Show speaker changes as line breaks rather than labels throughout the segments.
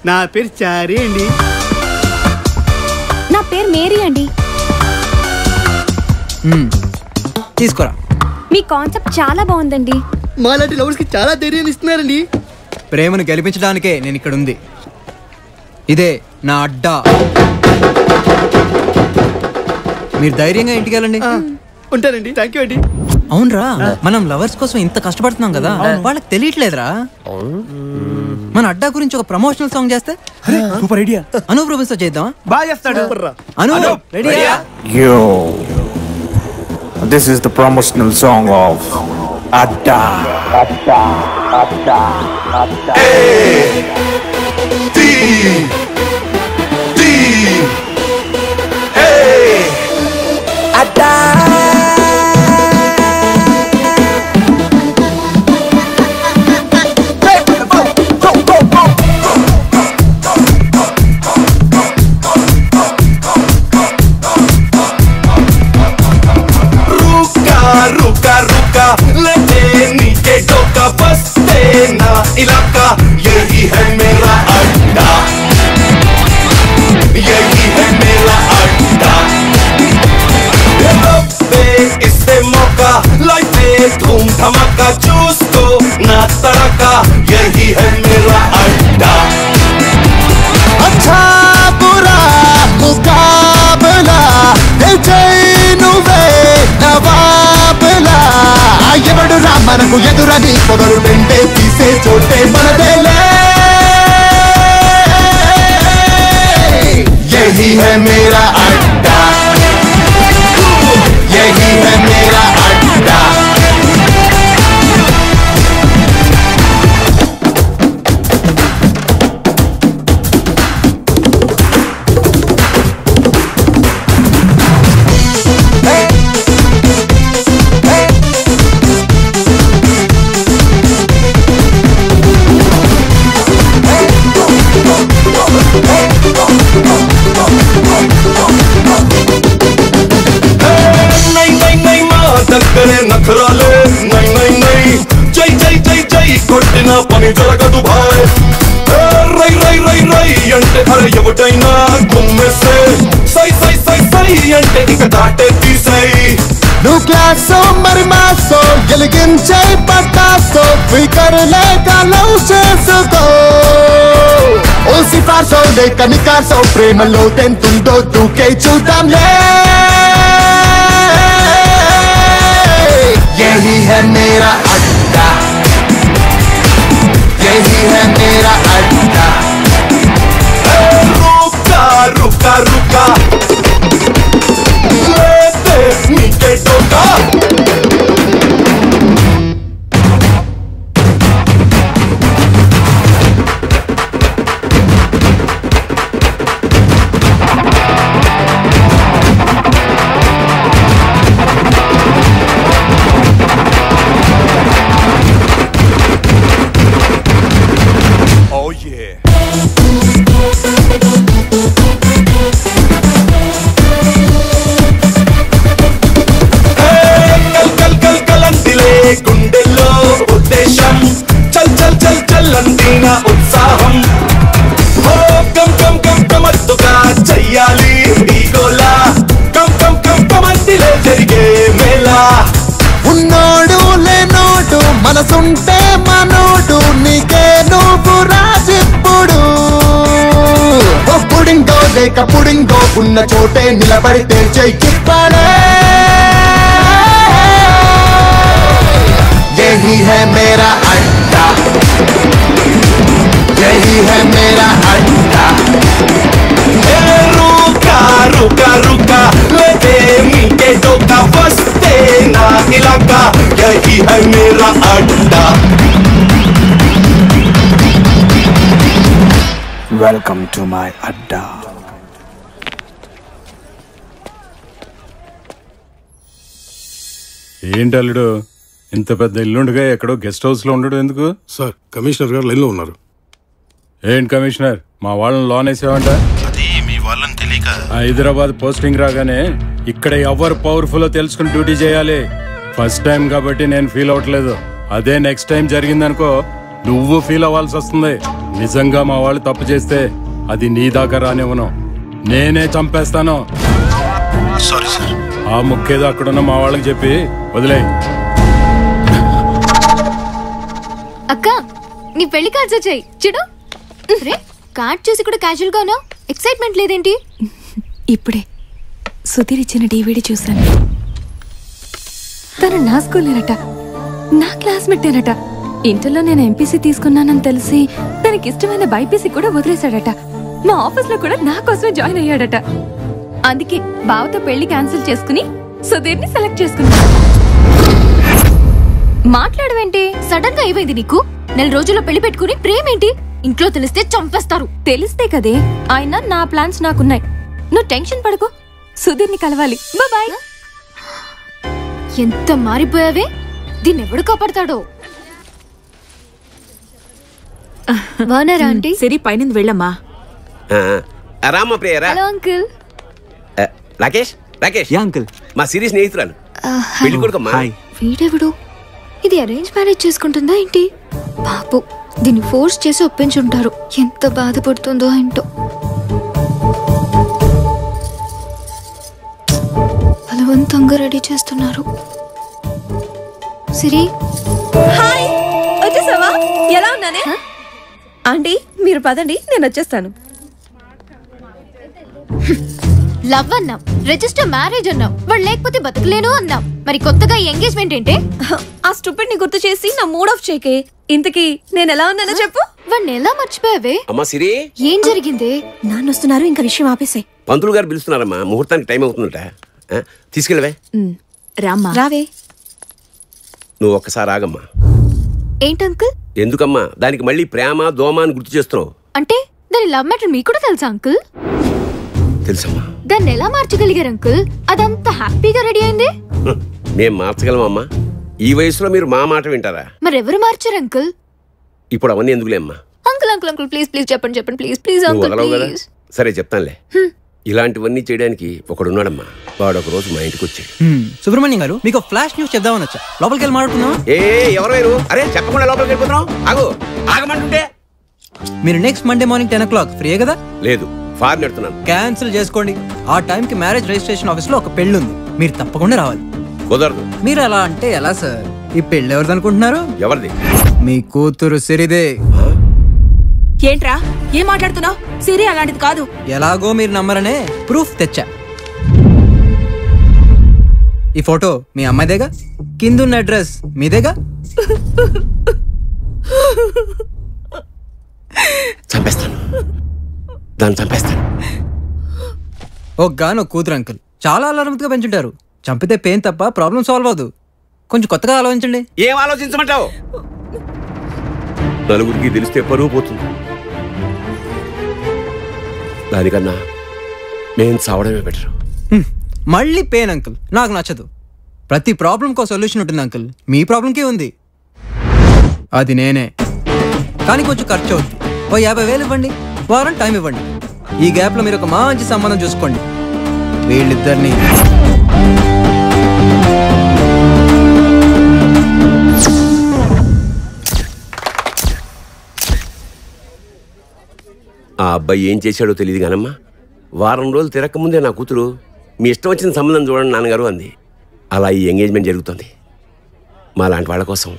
నా పేరు చారీ అండి.
నా పేరు మేరీ అండి.
తీసుకోరా.
మీ కాన్సెప్ట్ చాలా బాగుందండి.
మాలాంటి లవర్స్ కి చాలా ధైర్యాన్ని ఇస్తున్నారండి.
ప్రేమను గెలిపించడానికే నేను ఇక్కడ ఉంది. ఇదే నా అడ్డా. మీరు ధైర్యంగా ఇంటికి వెళ్ళండి.
ఉంటానండి. థ్యాంక్ యూ అండి.
అవునరా, మనం లవర్స్ కోసం ఇంత కష్టపడుతున్నాం కదా, వాళ్ళకి తెలియట్లేదురా. మన అడ్డా గురించి ఒక ప్రమోషనల్ సాంగ్ చేస్తే
సూపర్ ఐడియా.
అనూప్ రూబెన్స్ తో చేద్దాం.
బాగా చేస్తాడు.
అనూప్ రెడీయా?
Yo, this is the promotional song of Adda.
Hey, D, hey, Adda. इलाका यही है मेरा अड्डा, यही है मेरा अड्डा। इससे मौका लाइफ में धूम धमाका, चूस को ना तड़का, यही है मेरा अड्डा। अच्छा बुरा मुकाबला नवाबला ఎవడు రా మనకు ఎదురని పొగరు వెంటే తీసే చోటే మనదేలే यही है मेरा अड्डा, यही है मेरा अड्डा। నఖరాలే నై నై నై జై జై జై జై కొట్టిన పని జరగదు భాయ్. రై రై రై రై అంటే అరే ఎవడైనా గుమ్మేసే, సై సై సై సై అంటే ఇక దాటే తీసై. నువ్వు క్లాసో మరి మాసో గెలిగించే పట్టాసో స్పీకర్ లేక లవ్ చేసుకో. ఓ సిఫార్సో లేక నికార్సో ప్రేమలో తెంతుందో దూకే చూద్దాంలే. यही है मेरा अड्डा, यही है मेरा अड्डा। रुका रुका रुका लेते नीचे टोका। గుండెల్లో ఉద్దేశం చల్ చల్ చల్ చల్లందిన ఉత్సాహం. కం కం కం కమత్తుగా చెయ్యాలి ఈ గోలా, కం కం కం కమందిలే జరిగే మేళా. ఉన్నోడు లేనోడు మనసుంటే మనోడు, నీకే నువ్వు రాజిప్పుడు. పుడింగో లేక పుడింగో ఉన్న చోటే నిలబడితే చెయ్యిప్పాడే. यही है मेरा अड्डा, यही है मेरा अड्डा। रुका रुका रुका लेते मीठे टोका, बसते ना इलाका, यही है मेरा अड्डा।
Welcome to my adda.
ఏంటల్లుడు ఇంత పెద్ద ఇల్లుండగా ఎక్కడో గెస్ట్ హౌస్ లో ఉండడు ఎందుకు?
సార్ కమిషనర్ గారు లైన్ లో ఉన్నారు.
ఏంటి కమిషనర్, మా వాళ్ళని లోన్ వేసావంట?
అది మీ వాళ్ళని తెలియక.
హైదరాబాద్ పోస్టింగ్ రాగానే ఇక్కడ ఎవరు పవర్ఫుల్ తెలుసుకుని డ్యూటీ చేయాలి. ఫస్ట్ టైం కాబట్టి నేను ఫీల్ అవట్లేదు. అదే నెక్స్ట్ టైం జరిగిందనుకో నువ్వు ఫీల్ అవ్వాల్సి వస్తుంది. నిజంగా మా వాళ్ళు తప్పు చేస్తే అది నీ దాకా రానివ్వను, నేనే చంపేస్తాను.
Sorry sir.
ఆ ముక్కేదో అక్కడున్న మా వాళ్ళకి చెప్పి వదిలే.
అక్క నీ పెళ్లి కార్డ్స్ వచ్చాయి చూడు. రే కార్డ్ చూసి కూడా క్యాజువల్ గా ఉన్నావు, ఎక్సైట్మెంట్ లేదేంటి?
ఇప్పుడే సుధీర్ ఇచ్చిన DVD చూసాను. తను నా స్కూలేనట, నా క్లాస్మేటేనట. ఇంటర్లో నేను MPC తీసుకున్నానని తెలిసి తనకి ఇష్టమైన బైపీసీ కూడా వదిలేశాడట. మా ఆఫీస్ లో కూడా నా కోసమే జాయిన్ అయ్యాడట. అందుకే బావతో పెళ్లి క్యాన్సిల్ చేసుకుని సుధీర్ని సెలెక్ట్ చేసుకున్నా.
మాట్లాడవేంటి? సడన్ గా ఏమైంది నీకు? నెల రోజుల్లో పెళ్లి పెట్టుకుని ప్రేమేంటి? ఇంట్లో తెలిస్తే చంపేస్తారు.
తెలిస్తే కదే, ఆయన నా ప్లాన్స్ నాకున్నాయి. నువ్వు టెన్షన్ పడకు, సుధీర్ని కలవాలి. బాయ్.
ఎంత మారిపోయావే, దీన్ని ఎవడు కాపాడతాడో. బాగున్నారా ఆంటీ?
సిరి పైన వెళ్ళమ్మా.
రామ్మ ప్రియరా.
Hello uncle.
Rakesh Rakesh
yeah uncle,
మా సిరీస్ స్నేహితురాలు. పెళ్లి కొడుకమ్మా.
వీడెవడు? ఇది అరేంజ్ మ్యారేజ్ చేసుకుంటుందా ఏంటి? బాబు దీన్ని ఫోర్స్ చేసి ఒప్పించుంటారు. ఎంత బాధపడుతుందో ఏంటో. బలవంతంగా రెడీ చేస్తున్నారు. సిరి
హాయ్, వచ్చేసావా? ఎలా ఉన్నానే? ఆంటీ మీరు పదండి, నేను వచ్చేస్తాను.
లవ్ అన్నాం, రిజిస్టర్ మ్యారేజ్ అన్నాం, వాడు లేకపోతే బతకలేను అన్నాం. మరి కొత్తగా ఎంగేజ్మెంట్ ఏంటి?
ఆ స్టూపిడ్ ని గుర్తు చేసి నా మూడ్ ఆఫ్ చేకే. ఇంతకీ నేను ఎలా ఉన్నానో చెప్పు.
వాడిని ఎలా మర్చిపోయావే?
అమ్మా సిరి,
ఏం జరిగింది?
నాన్న వస్తున్నారు, ఇంకా విషయం ఆపేసే.
పంతులు గారు పిలుస్తున్నారమ్మా, ముహూర్తానికి టైం అవుతుందట. తీసుకెళ్ళవే.
రామ్మా. రావే.
నువ్వు ఒక్కసారి ఆగమ్మా.
ఏంటి అంకుల్?
ఎందుకమ్మా దానికి మళ్ళీ ప్రేమ దోమ అని గుర్తు చేస్తున్నావు?
అంటే దాని లవ్ మ్యాటర్ మీకు కూడా తెలుసా అంకుల్?
తెలుసమ్మా.
దాన్ని ఎలా మార్చగలిగారు అంకుల్? అదంతా హ్యాపీగా రెడీ అయింది.
మేం మార్చగలమమ్మా? ఈ వయసులో మీరు మా మాట వింటారా?
మరెవరు మార్చారు అంకుల్?
ఇప్పుడు అవన్నీ ఎందుకులే అమ్మా.
Uncle uncle uncle please please చెప్పండి చెప్పండి ప్లీజ్ ప్లీజ్
నువ్వు
అంకుల్
వదలవు కదా.
ప్లీజ్.
సరే చెప్తానులే. ఇలాంటివన్నీ చేయడానికి ఒకడున్నాడమ్మా. వాడు ఒక రోజు మా ఇంటికి వచ్చాడు.
సుబ్రహ్మణ్యం గారు, మీకు ఫ్లాష్ న్యూస్ చెప్దామని వచ్చా. లోపలికి వెళ్ళి మాట్లాడుకుందామా?
ఎవరు వేరు? అరే చెప్పకుండా లోపలికి వెళ్ళిపోతున్నావు. ఆగు, ఆగమంటుంటే.
మీరు next Monday morning 10 o'clock free కదా?
లేదు, ఫారెన్ పెడుతున్నాను.
క్యాన్సిల్ చేసుకోండి. ఆ టైంకి మ్యారేజ్ రిజిస్ట్రేషన్ ఆఫీస్ లో ఒక పెళ్లి ఉంది, మీరు తప్పకుండా రావాలి.
కుదరదు.
మీరు అలా అంటే ఎలా సార్? ఈ పెళ్లి ఎవరిది అనుకుంటున్నారు?
ఎవరిది?
మీ కూతురు సిరిదే.
ఏంట్రా ఏం మాట్లాడుతున్నావు? సిరి అలాంటిది కాదు.
ఎలాగో మీరు నమ్మరనే ప్రూఫ్ తెచ్చా. ఈ ఫోటో మీ అమ్మాయిదేగా, కిందున్న అడ్రస్ మీదేగా.
చంపేస్తాను, దాన్ని చంపేస్తాను.
ఓ గాను కూతురు అంకుల్, చాలా అలర్మతిగా పెంచుంటారు. చంపితే పెయిన్ తప్ప ప్రాబ్లం సాల్వ్ అవ్వదు. కొంచెం కొత్తగా ఆలోచించండి.
ఏం ఆలోచించమంటావు? నలుగురికి తెలిస్తే పరువు పోతుంది. దానికన్నా నేను చావడమే బెటర్.
మళ్ళీ పెయిన్ అంకుల్, నాకు నచ్చదు. ప్రతి ప్రాబ్లంకో సొల్యూషన్ ఉంటుంది అంకుల్. మీ ప్రాబ్లంకే ఉంది, అది నేనే. కానీ కొంచెం ఖర్చు అవుతుంది. ఓ 50,000 ఇవ్వండి, వారం టైం ఇవ్వండి. ఈ గ్యాప్లో మీరు ఒక మంచి సంబంధం చూసుకోండి. వీళ్ళిద్దరిని
ఆ అబ్బాయి ఏం చేశాడో తెలియదు కానమ్మా, వారం రోజులు తిరగకముందే నా కూతురు మీ ఇష్టం వచ్చిన సంబంధం చూడండి నాన్నగారు అంది. అలా ఈ ఎంగేజ్మెంట్ జరుగుతుంది. మా లాంటి వాళ్ళ కోసం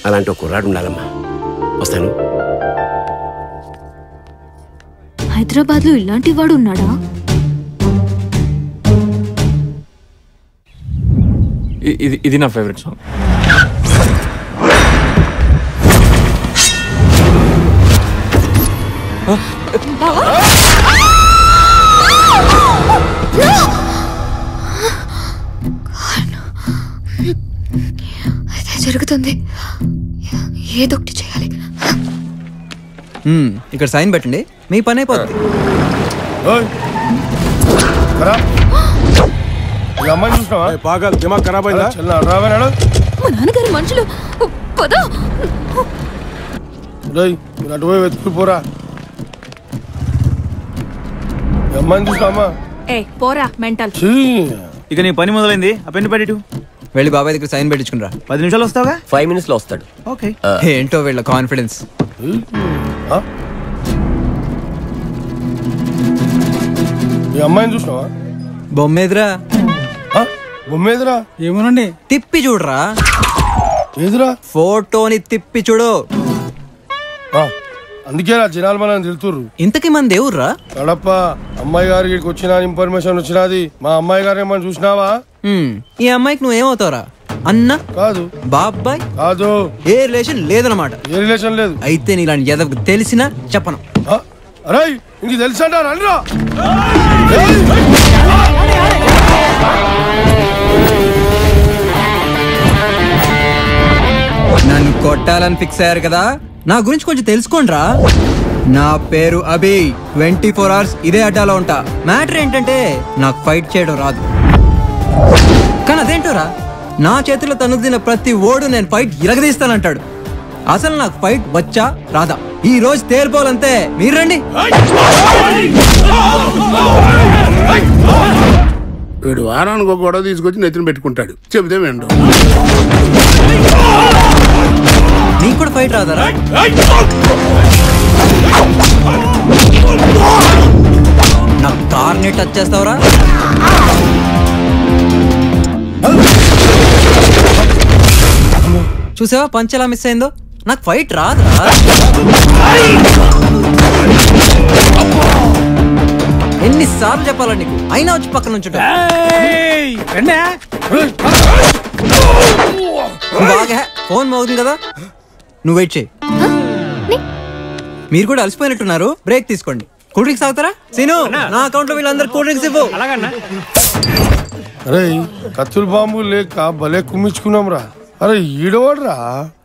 అలాంటి ఒక కుర్రాడు ఉండాలమ్మా. వస్తాను.
హైదరాబాద్ లో ఇలాంటి వాడు ఉన్నాడా?
ఇది నా ఫేవరెట్ సాంగ్.
అదే జరుగుతుంది, ఏదొకటి చేయాలి.
ఇక్కడ సైన్ పెట్టండి, మీ పని అయిపోతుంది.
అమ్మాయి చూసినావా?
పాగల్ దిమాగ్ ఖరాబ్ అయిందా?
మా నాన్నగారు మనుషులు. పదా
అటు పోయి వెతుకుపోరా. అమ్మాయిని చూసినామా?
ఏ పోరా మెంటల్.
ఇక నీ పని మొదలైంది. ఆ పెన్ను పెట్టి
వెళ్ళి బాబాయ్ దగ్గర సైన్ పెట్టించుకురా.
10 నిమిషాలు వస్తావుగా?
5 minutes లో వస్తాడు.
ఓకే.
ఏంటో వీళ్ళ కాన్ఫిడెన్స్.
ఈ అమ్మాయిని చూసినావా?
బొమ్మేదిరా.
బొమ్మేదిరా?
ఏమోనండి.
తిప్పి చూడరా.
ఏదిరా?
ఫోటోని తిప్పి చూడు.
అందుకే జనాలు మనం తిరుగుతుర్రు.
ఇంతకీ మన దేవుర్రా?
కడప అమ్మాయి గారికి వచ్చిన ఇన్ఫర్మేషన్ వచ్చినది. మా అమ్మాయి గారు ఏమని చూసినావా?
ఈ అమ్మాయికి నువ్వేమవుతావురా? అన్న కాదు, బాబాయ్
కాదు,
ఏ రిలేషన్ లేదన్నమాట.
ఏ రిలేషన్ లేదు.
అయితే నీలాంటి ఎదవకు తెలిసినా చెప్పను.
అరే ఇంక తెలుసా రండిరా.
నన్ను కొట్టాలని ఫిక్స్ అయ్యారు కదా, నా గురించి కొంచెం తెలుసుకోండిరా. నా పేరు అభి. 24 hours ఇదే అడ్డాలో ఉంటా. మ్యాటర్ ఏంటంటే నాకు ఫైట్ చేయడం రాదు. కానీ అదేంటోరా, నా చేతిలో తనుదిన ప్రతి ఓడు నేను ఫైట్ ఇరగదీస్తానంటాడు. అసలు నాకు ఫైట్ వచ్చా రాదా ఈ రోజు తేలిపోవాలంతే. మీరు రండి.
వీడు వారానికి ఒక గొడవ తీసుకొచ్చి నెత్తిన పెట్టుకుంటాడు. చెబితే వెండు.
నీకు కూడా ఫైట్ రాదారా? నా కార్ని టచ్ చేస్తావురా? చూసావా పంచ్ ఎలా మిస్ అయిందో? నాకు ఫైట్ రాదురా. ఎన్నిసార్లు చెప్పాలా నీకు? అయినా వచ్చి పక్కన నుంచుంటా. బాగా ఫోన్ మోగుతుంది కదా, నువ్వు వెయిట్ చేయి. మీరు కూడా అలసిపోయినట్టున్నారు, బ్రేక్ తీసుకోండి. కూల్ డ్రింక్స్ తాగుతారా? సీను, నా అకౌంట్ లో వీళ్ళందరూ కూల్ డ్రింక్స్ ఇవ్వు.
అరే కత్తులు బాంబు లేక భలే కుమ్మించుకున్నాం రా. అరే ఈడవాడ్రా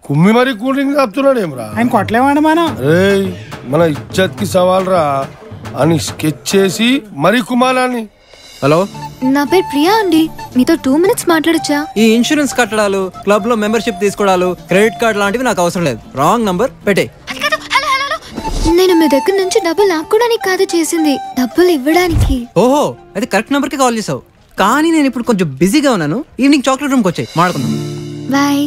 కుమ్మి మరి కూల్ డ్రింక్ తాపుతున్నాడు ఏమ్రా?
ఆయన కొట్టలేవాడు మనం.
అరే మన ఇజ్జత్ కి సవాల్ రా అని స్కెచ్ చేసి మరి కుమారాన్ని.
హలో,
నా పేరు ప్రియా అండి. మీతో 2 minutes మాట్లాడచ్చా?
ఈ ఇన్సూరెన్స్ కట్టడాలు, క్లబ్ లో మెంబర్షిప్ తీసుకోవడాలు, క్రెడిట్ కార్డ్ లాంటివి నాకు అవసరం లేదు. రాంగ్ నంబర్ పెట్టే.
నేను మీ దగ్గర నుంచి డబ్బులు లాక్కోడానికి కాదు చేసింది, డబ్బులు ఇవ్వడానికి.
ఓహో, అది కరెక్ట్ నంబర్ కి కాల్ చేసావు. కానీ నేను ఇప్పుడు కొంచెం బిజీగా ఉన్నాను. ఈవినింగ్ చాక్లెట్ రూమ్ కి వచ్చాయి, మాట్లాడుకుందాం.
బాయ్.